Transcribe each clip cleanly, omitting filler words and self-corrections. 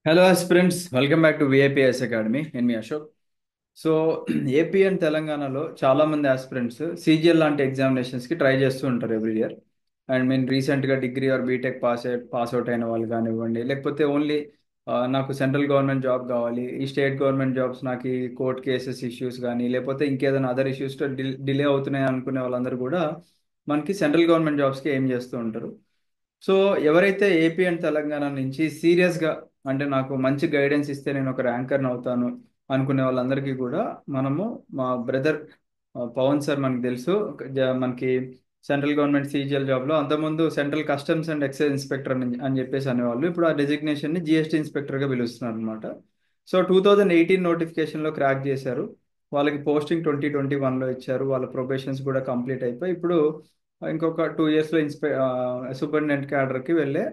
Hello aspirants, welcome back to VIPS Academy. నేను మీ Ashok. So AP and తెలంగాణలో చాలా మంది ఆస్పిరెంట్స్ సిజిఎల్ లాంటి ఎగ్జామినేషన్స్కి ట్రై చేస్తూ ఉంటారు ఎవ్రీ ఇయర్. అండ్ మీన్ రీసెంట్గా degree or BTech pass out అయిన వాళ్ళు కానివ్వండి, లేకపోతే ఓన్లీ నాకు సెంట్రల్ గవర్నమెంట్ జాబ్ కావాలి, ఈ స్టేట్ గవర్నమెంట్ జాబ్స్ నాకు ఈ కోర్ట్ కేసెస్ ఇష్యూస్ కానీ లేకపోతే ఇంకేదైనా అదర్ ఇష్యూస్తో డిలే అవుతున్నాయి అనుకునే వాళ్ళందరూ కూడా మనకి సెంట్రల్ గవర్నమెంట్ జాబ్స్కి ఏం చేస్తూ ఉంటారు. సో ఎవరైతే ఏపీ అండ్ తెలంగాణ నుంచి సీరియస్గా అంటే నాకు మంచి గైడెన్స్ ఇస్తే నేను ఒక ర్యాంకర్ని అవుతాను అనుకునే వాళ్ళందరికీ కూడా మనము మా బ్రదర్ పవన్ సార్ మనకి తెలుసు. మనకి సెంట్రల్ గవర్నమెంట్ సీజిఎల్ జాబ్లో అంతకుముందు central customs and excise inspector అని చెప్పేసి అనేవాళ్ళు. ఇప్పుడు ఆ డెసిగ్నేషన్ని జిఎస్టీ ఇన్స్పెక్టర్గా పిలుస్తున్నారు అనమాట. సో 2018 నోటిఫికేషన్లో క్రాక్ చేశారు. వాళ్ళకి పోస్టింగ్ 2021లో ఇచ్చారు. వాళ్ళ ప్రొబేషన్స్ కూడా కంప్లీట్ అయిపోయి ఇప్పుడు ఇంకొక 2 ఇయర్స్లో సూపరింటెండెంట్ క్యాడర్కి వెళ్ళే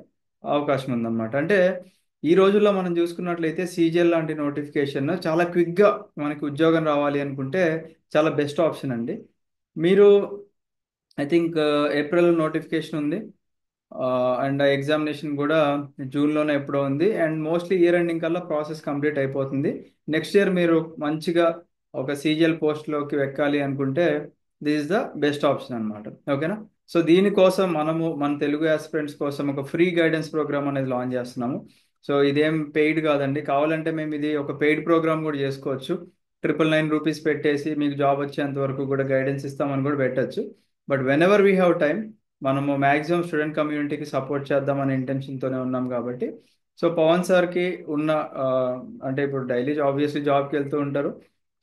అవకాశం ఉందన్నమాట. అంటే ఈ రోజుల్లో మనం చూసుకున్నట్లయితే సీజిఎల్ లాంటి నోటిఫికేషన్ చాలా క్విక్గా మనకి ఉద్యోగం రావాలి అనుకుంటే చాలా బెస్ట్ ఆప్షన్ అండి. మీరు ఐ థింక్ ఏప్రిల్ నోటిఫికేషన్ ఉంది. అండ్ ఎగ్జామినేషన్ కూడా జూన్లోనే ఎప్పుడో ఉంది. అండ్ మోస్ట్లీ ఇయర్ ఎండింగ్ కల్లా ప్రాసెస్ కంప్లీట్ అయిపోతుంది. నెక్స్ట్ ఇయర్ మీరు మంచిగా ఒక సీజిఎల్ పోస్ట్లోకి ఎక్కాలి అనుకుంటే this is the best option అనమాట. ఓకేనా? సో దీనికోసం మనము మన తెలుగు ఆస్పిరెంట్స్ కోసం ఒక ఫ్రీ గైడెన్స్ ప్రోగ్రామ్ అనేది లాంచ్ చేస్తున్నాము. సో ఇదేం పెయిడ్ కాదండి. కావాలంటే మేము ఇది ఒక పెయిడ్ ప్రోగ్రామ్ కూడా చేసుకోవచ్చు. 999 రూపీస్ పెట్టేసి మీకు జాబ్ వచ్చేంత వరకు కూడా గైడెన్స్ ఇస్తామని కూడా పెట్టచ్చు. But when ever we have time మనము మ్యాక్సిమం స్టూడెంట్ కమ్యూనిటీకి సపోర్ట్ చేద్దామనే ఇంటెన్షన్తోనే ఉన్నాం కాబట్టి. సో పవన్ సార్కి ఉన్న ఆ, అంటే ఇప్పుడు డైలీ ఆబ్వియస్లీ జాబ్కి వెళ్తూ ఉంటారు.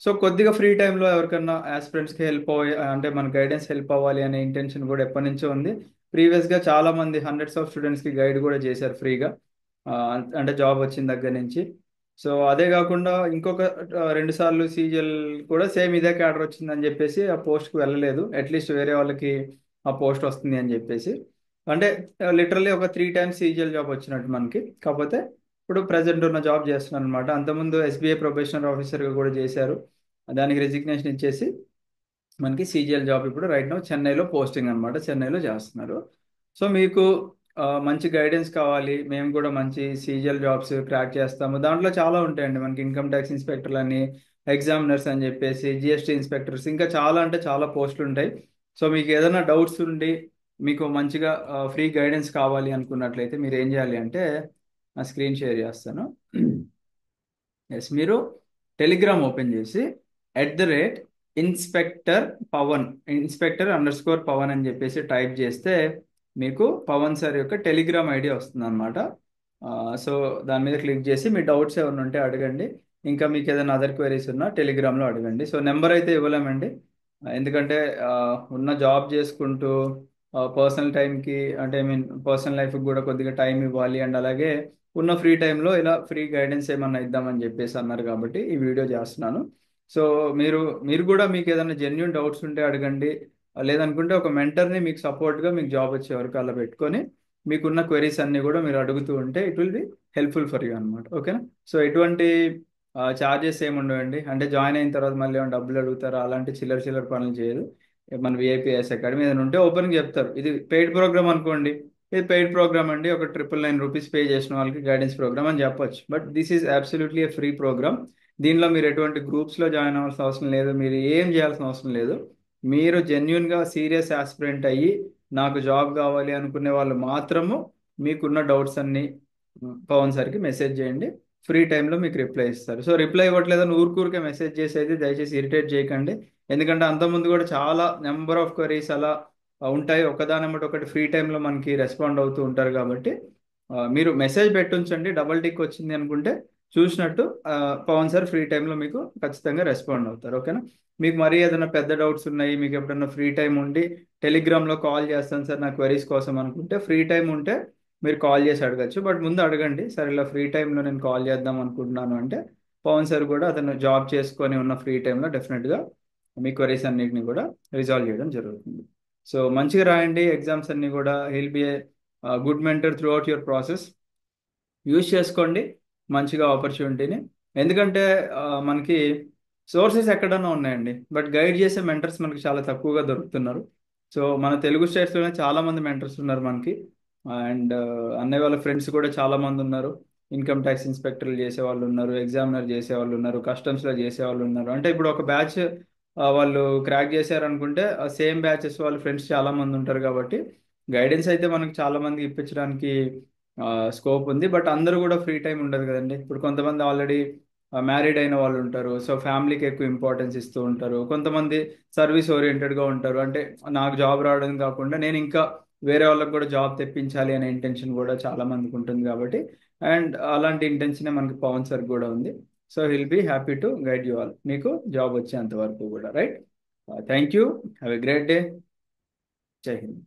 సో కొద్దిగా ఫ్రీ టైంలో ఎవరికన్నా ఆస్పిరెంట్స్కి హెల్ప్ అంటే మన గైడెన్స్ హెల్ప్ అవ్వాలి అనే ఇంటెన్షన్ కూడా ఎప్పటి నుంచో ఉంది. ప్రీవియస్గా చాలా మంది హండ్రెడ్స్ ఆఫ్ స్టూడెంట్స్కి గైడ్ కూడా చేశారు ఫ్రీగా, అంటే జాబ్ వచ్చిన దగ్గర నుంచి. సో అదే కాకుండా ఇంకొక 2 సార్లు సీజిఎల్ కూడా సేమ్ ఇదే క్యాడర్ వచ్చిందని చెప్పేసి ఆ పోస్ట్కి వెళ్ళలేదు. అట్లీస్ట్ వేరే వాళ్ళకి ఆ పోస్ట్ వస్తుంది అని చెప్పేసి. అంటే లిటరల్లీ ఒక 3 టైమ్స్ సీజిఎల్ జాబ్ వచ్చినట్టు మనకి. కాకపోతే ఇప్పుడు ప్రజెంట్ ఉన్న జాబ్ చేస్తున్నాను అనమాట. అంతకుముందు ఎస్బీఐ ప్రొబేషనర్ ఆఫీసర్గా కూడా చేశారు. దానికి రెసిగ్నేషన్ ఇచ్చేసి మనకి సీజిఎల్ జాబ్ ఇప్పుడు రైట్ నౌ చెన్నైలో పోస్టింగ్ అనమాట. చెన్నైలో చేస్తున్నారు. సో మీకు మంచి గైడెన్స్ కావాలి, మేము కూడా మంచి సీజిఎల్ జాబ్స్ క్రాక్ చేస్తాము. దాంట్లో చాలా ఉంటాయండి మనకి. ఇన్కమ్ ట్యాక్స్ ఇన్స్పెక్టర్లు అని, ఎగ్జామినర్స్ అని చెప్పేసి, జిఎస్టీ ఇన్స్పెక్టర్స్, ఇంకా చాలా అంటే చాలా పోస్టులు ఉంటాయి. సో మీకు ఏదైనా డౌట్స్ ఉండి మీకు మంచిగా ఫ్రీ గైడెన్స్ కావాలి అనుకున్నట్లయితే మీరు ఏం చేయాలి అంటే నా స్క్రీన్ షేర్ చేస్తాను. ఎస్, మీరు టెలిగ్రామ్ ఓపెన్ చేసి @ ఇన్స్పెక్టర్ పవన్, ఇన్స్పెక్టర్_పవన్ అని చెప్పేసి టైప్ చేస్తే మీకు పవన్ సార్ యొక్క టెలిగ్రామ్ ఐడి వస్తుంది అనమాట. సో దాని మీద క్లిక్ చేసి మీ డౌట్స్ ఏమైనా ఉంటే అడగండి. ఇంకా మీకు ఏదైనా అదర్ క్వైరీస్ ఉన్నా టెలిగ్రామ్లో అడగండి. సో నెంబర్ అయితే ఇవ్వలేమండి. ఎందుకంటే ఆ, ఉన్న జాబ్ చేసుకుంటూ పర్సనల్ టైంకి అంటే ఐ మీన్ పర్సనల్ లైఫ్కి కూడా కొద్దిగా టైం ఇవ్వాలి. అండ్ అలాగే ఉన్న ఫ్రీ టైంలో ఇలా ఫ్రీ గైడెన్స్ ఏమన్నా ఇద్దామని చెప్పేసి అన్నారు కాబట్టి ఈ వీడియో చేస్తున్నాను. సో మీరు మీరు కూడా మీకు ఏదైనా జెన్యున్ డౌట్స్ ఉంటే అడగండి. లేదనుకుంటే ఒక మెంటర్ని మీకు సపోర్ట్గా మీకు జాబ్ వచ్చే వరకు అలా పెట్టుకొని మీకున్న క్వెరీస్ అన్నీ కూడా మీరు అడుగుతూ ఉంటే it will be helpful for you అనమాట. ఓకేనా? సో ఎటువంటి చార్జెస్ ఏమి ఉండవండి. అంటే జాయిన్ అయిన తర్వాత మళ్ళీ ఏమైనా డబ్బులు అడుగుతారా, అలాంటి చిల్లర చిల్లర పనులు చేయదు. మన విఐపిఎస్ అకాడమీ ఏదైనా ఉంటే ఓపెన్గా చెప్తారు. ఇది పెయిడ్ ప్రోగ్రామ్ అనుకోండి, ఇది పెయిడ్ ప్రోగ్రామ్ అండి, ఒక 999 రూపీస్ పే చేసిన వాళ్ళకి గైడెన్స్ ప్రోగ్రామ్ అని చెప్పొచ్చు. But this is absolutely A free programme. దీనిలో మీరు ఎటువంటి గ్రూప్స్లో జాయిన్ అవ్వాల్సిన అవసరం లేదు. మీరు ఏం చేయాల్సిన అవసరం లేదు. మీరు జెన్యున్గా సీరియస్ ఆస్పిరెంట్ అయ్యి నాకు జాబ్ కావాలి అనుకునే వాళ్ళు మాత్రము మీకున్న డౌట్స్ అన్ని పవన్ సార్కి మెసేజ్ చేయండి. ఫ్రీ టైంలో మీకు రిప్లై ఇస్తారు. సో రిప్లై ఇవ్వట్లేదని ఊరికే మెసేజ్ చేసేది దయచేసి ఇరిటేట్ చేయకండి. ఎందుకంటే అంతకుముందు కూడా చాలా నెంబర్ ఆఫ్ క్వరీస్ అలా ఉంటాయి. ఒకదానమ్మటి ఒకటి ఫ్రీ టైంలో మనకి రెస్పాండ్ అవుతూ ఉంటారు కాబట్టి మీరు మెసేజ్ పెట్టుంచండి. డబల్ టిక్ వచ్చింది అనుకుంటే చూసినట్టు పవన్ సార్ ఫ్రీ టైంలో మీకు ఖచ్చితంగా రెస్పాండ్ అవుతారు. ఓకేనా? మీకు మరీ ఏదైనా పెద్ద డౌట్స్ ఉన్నాయి, మీకు ఎప్పుడైనా ఫ్రీ టైం ఉండి టెలిగ్రామ్లో కాల్ చేస్తాను సార్ నా క్వరీస్ కోసం అనుకుంటే ఫ్రీ టైం ఉంటే మీరు కాల్ చేసి అడగచ్చు. బట్ ముందు అడగండి, సార్ ఇలా ఫ్రీ టైంలో నేను కాల్ చేద్దాం అనుకుంటున్నాను అంటే పవన్ సార్ కూడా అతను జాబ్ చేసుకొని ఉన్న ఫ్రీ టైంలో డెఫినెట్గా మీ క్వరీస్ అన్నిటిని కూడా రిజాల్వ్ చేయడం జరుగుతుంది. సో మంచిగా రాయండి ఎగ్జామ్స్ అన్ని కూడా. Help be a good mentor throughout your process. Use చేసుకోండి మంచిగా ఆపర్చునిటీని. ఎందుకంటే మనకి సోర్సెస్ ఎక్కడన్నా ఉన్నాయండి, బట్ గైడ్ చేసే మెంటర్స్ మనకి చాలా తక్కువగా దొరుకుతున్నారు. సో మన తెలుగు స్టేట్స్లోనే చాలా మంది మెంటర్స్ ఉన్నారు మనకి. అండ్ అన్నయ్య వాళ్ళ ఫ్రెండ్స్ కూడా చాలా మంది ఉన్నారు. ఇన్కమ్ ట్యాక్స్ ఇన్స్పెక్టర్లు చేసే వాళ్ళు ఉన్నారు, ఎగ్జామినర్ చేసే వాళ్ళు ఉన్నారు, కస్టమ్స్లో చేసే వాళ్ళు ఉన్నారు. అంటే ఇప్పుడు ఒక బ్యాచ్ వాళ్ళు క్రాక్ చేశారనుకుంటే ఆ సేమ్ బ్యాచెస్ వాళ్ళ ఫ్రెండ్స్ చాలా మంది ఉంటారు కాబట్టి గైడెన్స్ అయితే మనకు చాలా మంది ఇప్పించడానికి స్కోప్ ఉంది. బట్ అందరూ కూడా ఫ్రీ టైం ఉండదు కదండి. ఇప్పుడు కొంతమంది ఆల్రెడీ మ్యారీడ్ అయిన వాళ్ళు ఉంటారు, సో ఫ్యామిలీకి ఎక్కువ ఇంపార్టెన్స్ ఇస్తూ ఉంటారు. కొంతమంది సర్వీస్ ఓరియంటెడ్గా ఉంటారు, అంటే నాకు జాబ్ రావడం కాకుండా నేను ఇంకా వేరే వాళ్ళకి కూడా జాబ్ తెప్పించాలి అనే ఇంటెన్షన్ కూడా చాలా మందికి ఉంటుంది కాబట్టి, అండ్ అలాంటి ఇంటెన్షనే మనకి పవన్ సార్ కూడా ఉంది. So he'll be happy to guide you all, మీకు జాబ్ వచ్చేంత వరకు కూడా, right. Thank you, have a great day. Jai Hind.